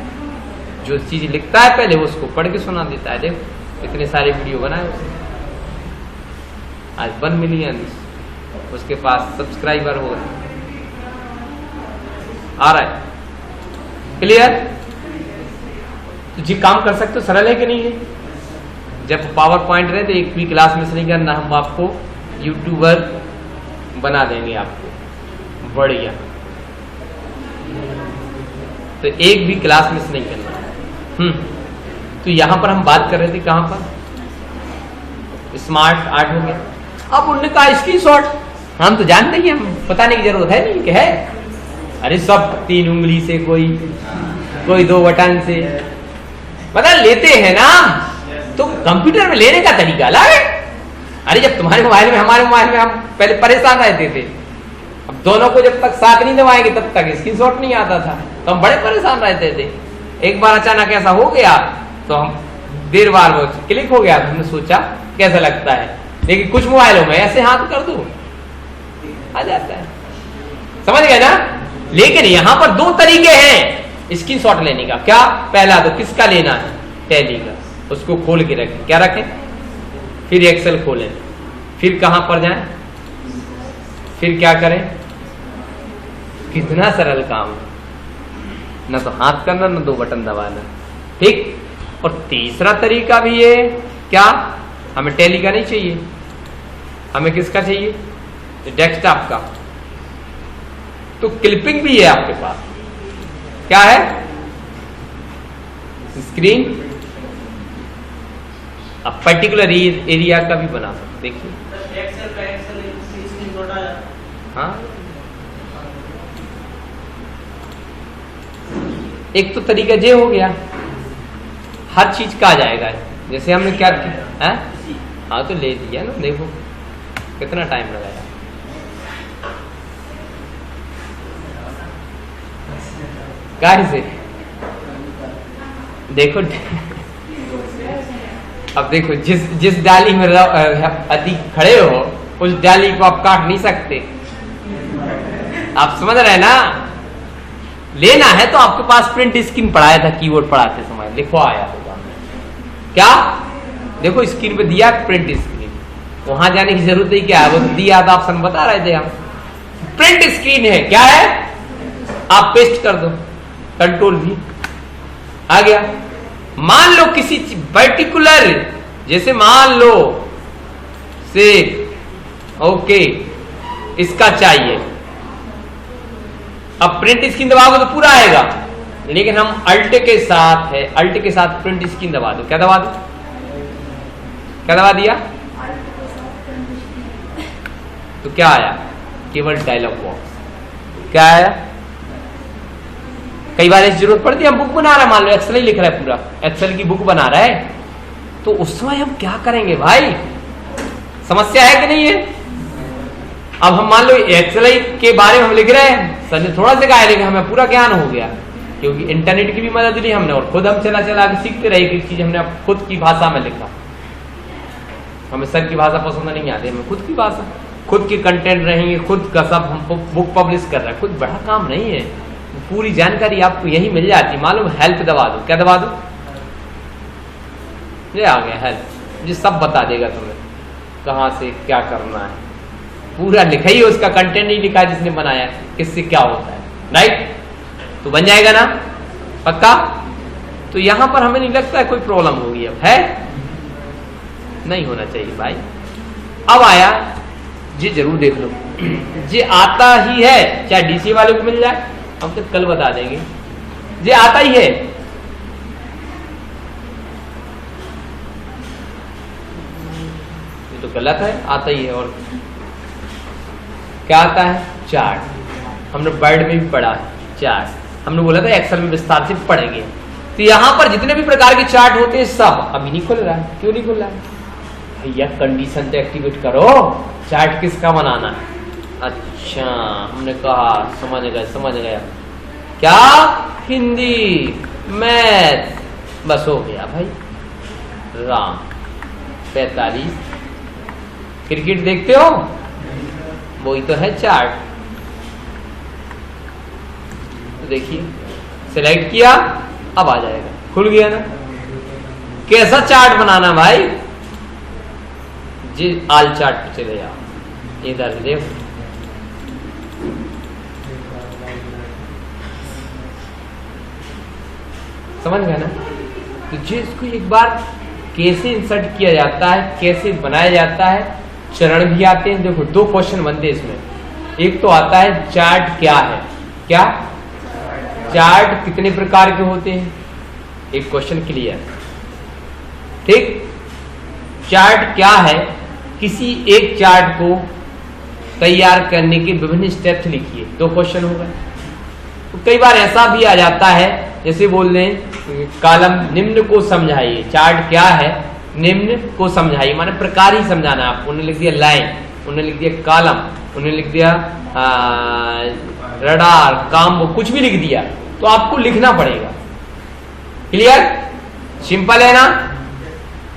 जो चीज लिखता है पहले उसको पढ़ के सुना देता है। देखो इतने सारे वीडियो बनाए उसने, आज 1 मिलियन उसके पास सब्सक्राइबर हो आ रहा है। क्लियर? तो जी काम कर सकते हो, सरल है कि नहीं है। जब पावर पॉइंट रहे तो एक भी क्लास मिस नहीं करना, हम आपको यूट्यूबर बना देंगे आपको बढ़िया। तो एक भी क्लास मिस नहीं करना। तो यहां पर हम बात कर रहे थे कहां पर, स्मार्ट आर्ट हो गया। अब उन्होंने कहा स्क्रीनशॉट, हम तो जानते हैं, हम बताने की जरूरत है नहीं कि है। अरे सब 3 उंगली से, कोई 2 बटन से पता लेते हैं ना, तो कंप्यूटर में लेने का तरीका अलग है। अरे जब तुम्हारे मोबाइल में हमारे मोबाइल में हम पहले परेशान रहते थे, अब दोनों को जब तक साथ नहीं दबाएंगे तब तक स्क्रीनशॉट नहीं आता था, तो हम बड़े परेशान रहते थे। एक बार अचानक ऐसा हो गया तो हम देर बार वो क्लिक हो गया, तो हमने सोचा कैसा लगता है, लेकिन कुछ मोबाइलों में ऐसे हाथ कर दो आ जाता है, समझ गए ना। लेकिन यहां पर 2 तरीके हैं स्क्रीनशॉट लेने का। क्या? पहला तो किसका लेना है, टैली का, उसको खोल के रखें। क्या रखें? फिर एक्सेल खोलें, फिर कहां पर जाएं, फिर क्या करें। कितना सरल काम है, ना तो हाथ करना ना 2 बटन दबाना, ठीक। और तीसरा तरीका भी है, क्या? हमें टैली का नहीं चाहिए, हमें किसका चाहिए, डेस्कटॉप का। तो क्लिपिंग भी है आपके पास। क्या है? स्क्रीन। अब पर्टिकुलर एरिया का भी बना सकते, देखिए। हाँ, एक तो तरीका ये हो गया, हर चीज का आ जाएगा। जैसे हमने क्या किया है, हाँ तो ले लिया ना, देखो कितना टाइम लगाया। से देखो अब देखो जिस डाली में अधिक खड़े हो उस डाली को आप काट नहीं सकते। आप समझ रहे हैं ना। लेना है तो आपके पास प्रिंट स्क्रीन पढ़ाया था, कीबोर्ड पढ़ाते समय लिखो आया होगा। क्या? देखो स्क्रीन पे दिया प्रिंट स्क्रीन, वहां जाने की जरूरत ही क्या है, वो दिया था ऑप्शन बता रहे थे हम। प्रिंट स्क्रीन है, क्या है, आप पेस्ट कर दो, कंट्रोल भी आ गया। मान लो किसी पर्टिकुलर, जैसे मान लो से ओके इसका चाहिए, अब प्रिंट स्क्रीन दबाओगे तो पूरा आएगा, लेकिन हम अल्ट के साथ है, अल्ट के साथ प्रिंट स्क्रीन दबा दो। क्या दबा दो? क्या दबा दिया? तो क्या आया? केवल डायलॉग बॉक्स। क्या आया? कई बार ऐसी जरूरत पड़ती है, हम बुक बना रहे हैं, मान लो एक्सेल ही लिख रहा है, पूरा एक्सेल की बुक बना रहा है, तो उस समय हम क्या करेंगे भाई? समस्या है कि नहीं है? अब हम मान लो एक्सेल के बारे में हम लिख रहे हैं, सर ने थोड़ा सा कहा, लेकिन हमें पूरा ज्ञान हो गया, क्योंकि इंटरनेट की भी मदद ली हमने और खुद हम चला चला के सीखते रहे। एक चीज हमने खुद की भाषा में लिखा, हमें सर की भाषा पसंद नहीं आती, हमें खुद की भाषा, खुद के कंटेंट रहेंगे, खुद का सब हम बुक पब्लिश कर रहे हैं। कुछ बड़ा काम नहीं है, पूरी जानकारी आपको यही मिल जाती। मालूम हेल्प दबा दो, क्या दबा दो, ये आ गया हेल्प, ये सब बता देगा तुम्हें कहाँ से क्या करना है। पूरा लिखा ही, उसका कंटेंट नहीं लिखा जिसने बनाया, किससे क्या होता है, राइट। तो बन जाएगा ना पक्का। तो यहां पर हमें नहीं लगता है कोई प्रॉब्लम होगी, अब है नहीं होना चाहिए भाई। अब आया जी, जरूर देख लो, जी आता ही है, चाहे डीसी वाले को मिल जाए, हम तो कल बता देंगे, जी आता ही है। ये तो गलत है, आता ही है। और क्या आता है, चार्ट। हमने वर्ड में भी पढ़ा है चार्ट, हमने बोला था एक्सेल में विस्तार से पढ़ेंगे। तो यहां पर जितने भी प्रकार के चार्ट होते हैं सब अभी नहीं खुल रहा है। क्यों नहीं खुल रहा है भैया? कंडीशन तो एक्टिवेट करो, चार्ट किसका बनाना है। अच्छा, हमने कहा समझ गया क्या, हिंदी मैथ, बस हो गया भाई। राम 45, क्रिकेट देखते हो, वही तो है चार्ट। तो देखिए सिलेक्ट किया, अब आ जाएगा, खुल गया ना। कैसा चार्ट बनाना भाई, जी आल चार्ट पे चले जाओ, इधर से देखो, समझ गया ना। तो जी इसको एक बार कैसे इंसर्ट किया जाता है, कैसे बनाया जाता है, चरण भी आते हैं। देखो 2 क्वेश्चन बनते हैं इसमें। एक तो आता है चार्ट क्या है, क्या चार्ट कितने प्रकार के होते हैं, एक क्वेश्चन क्लियर, ठीक। चार्ट क्या है, किसी एक चार्ट को तैयार करने के विभिन्न स्टेप्स लिखिए, 2 क्वेश्चन हो गए। तो कई बार ऐसा भी आ जाता है, जैसे बोल दें कॉलम निम्न को समझाइए, चार्ट क्या है, निम्न को समझाइए, माने प्रकार ही समझाना है आपको। उन्होंने लिख दिया लाइन, उन्होंने लिख दिया कॉलम, उन्होंने लिख दिया रडार, काम, कुछ भी लिख दिया, तो आपको लिखना पड़ेगा। क्लियर, सिंपल है ना।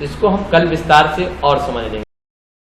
इसको हम कल विस्तार से और समझ लेंगे।